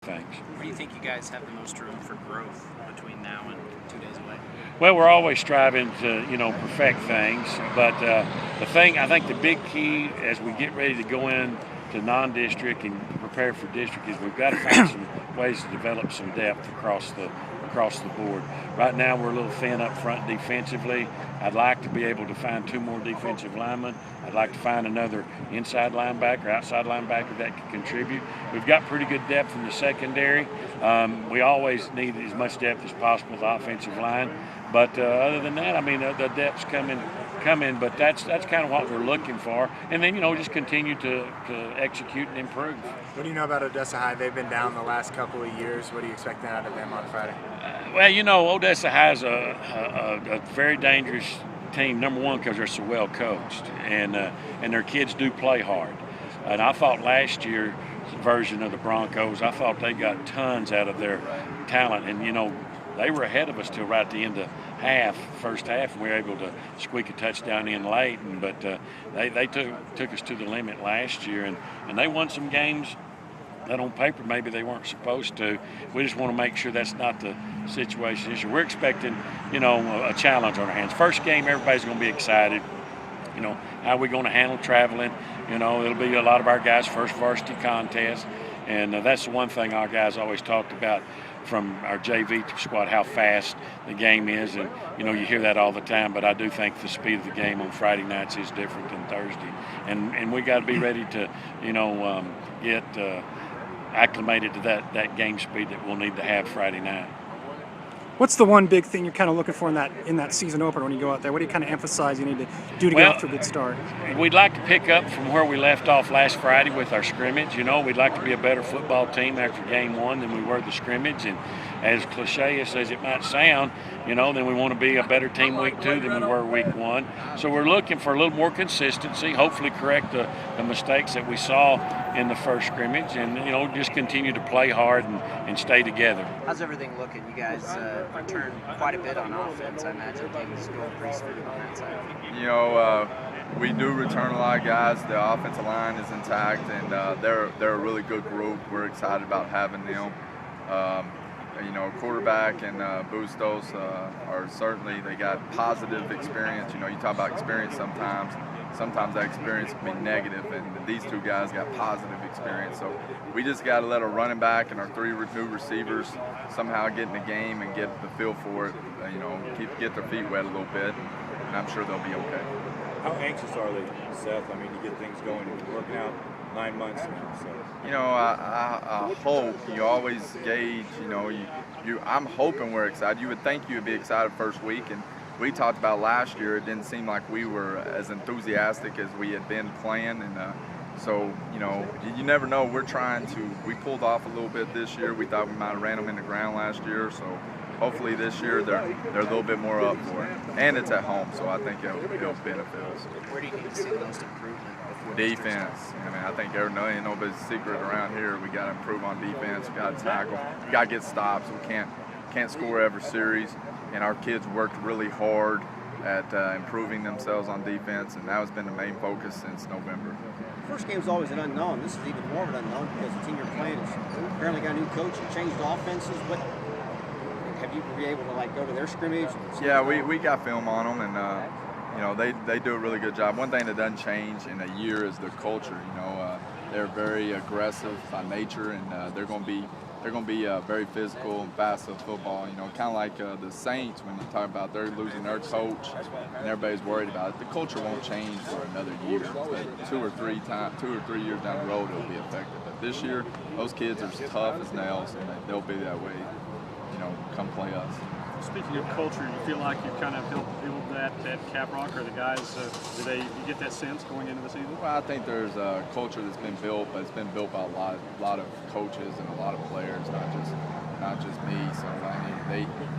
things. Where do you think you guys have the most room for growth between now and 2 days away? Well, we're always striving to, perfect things. But I think the big key as we get ready to go in to non-district and prepare for district is we've got to find some ways to develop some depth across the board. Right now we're a little thin up front defensively. I'd like to be able to find 2 more defensive linemen. I'd like to find another inside linebacker, outside linebacker that could contribute. We've got pretty good depth in the secondary. We always need as much depth as possible with the offensive line. But other than that, the depth's coming, but that's kind of what we're looking for. And then, just continue to execute and improve. What do you know about Odessa High? They've been down the last couple of years. What are you expecting out of them on Friday? Odessa High is a very dangerous team, number one, because they're so well coached, and their kids do play hard. And I thought last year's version of the Broncos, I thought they got tons out of their talent. And, they were ahead of us till right at the end of first half, and we were able to squeak a touchdown in late. But they took us to the limit last year, and they won some games that on paper maybe they weren't supposed to. We just want to make sure that's not the situation this year. We're expecting, a challenge on our hands. First game, everybody's going to be excited. How are we going to handle traveling? It'll be a lot of our guys' first varsity contest, and that's the one thing our guys always talked about from our JV squad, how fast the game is, and you hear that all the time. But I do think the speed of the game on Friday nights is different than Thursday, and we got to be ready to, get acclimated to that game speed that we'll need to have Friday night. What's the one big thing you're kind of looking for in that season opener when you go out there? What do you kind of emphasize you need to do to get off to a good start? We'd like to pick up from where we left off last Friday with our scrimmage. We'd like to be a better football team after game one than we were the scrimmage. And as cliche as it might sound, then we want to be a better team week 2 than we were week 1. So we're looking for a little more consistency, hopefully correct the mistakes that we saw in the first scrimmage, and just continue to play hard and stay together. How's everything looking? You guys returned quite a bit on offense. I imagine things going pretty smooth on that side. We do return a lot of guys. The offensive line is intact, and they're a really good group. We're excited about having them. Quarterback and Bustos are certainly, they got positive experience. You talk about experience sometimes. Sometimes that experience can be negative, and these 2 guys got positive experience. So we just got to let our running back and our 3 new receivers somehow get in the game and get the feel for it. Get their feet wet a little bit, and I'm sure they'll be okay. How anxious are they, Seth? To get things going. You've been working out 9 months now. So. I hope you always gauge. I'm hoping we're excited. You would think you would be excited first week, and we talked about last year. It didn't seem like we were as enthusiastic as we had been playing, and so you never know. We pulled off a little bit this year. We thought we might have ran them in the ground last year, so hopefully this year they're a little bit more up for it, and it's at home, so I think it'll benefit us. Where do you need to see the most improvement? Defense. I think ain't nobody's secret around here. We got to improve on defense. We got to tackle. We got to get stops. We can't score every series. And our kids worked really hard at improving themselves on defense, and that has been the main focus since November. First game is always an unknown. This is even more of an unknown because the team you're playing has apparently got a new coach and changed offenses. What have you been able to go to their scrimmage? Yeah, we got film on them, and they do a really good job. One thing that doesn't change in a year is the culture. They're very aggressive by nature, and they're going to be very physical and fast at football. Kind of like the Saints when you talk about they're losing their coach and everybody's worried about it. The culture won't change for another year, but 2 or 3 years down the road it'll be affected. But this year, those kids are as tough as nails, and they'll be that way. Come play us. Speaking of culture, you feel like you've kind of helped build that at Caprock, or the guys, you get that sense going into the season? Well, I think there's a culture that's been built, but it's been built by a lot of coaches and a lot of players, not just me. So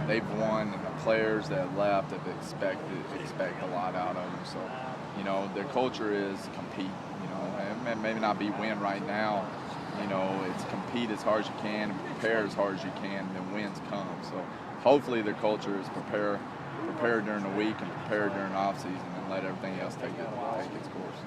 they've won, and the players that left have expect a lot out of them. So their culture is compete. It may not be win right now. It's compete as hard as you can and prepare as hard as you can, and then wins come. So hopefully their culture is prepare during the week and prepare during off season, and let everything else take its course.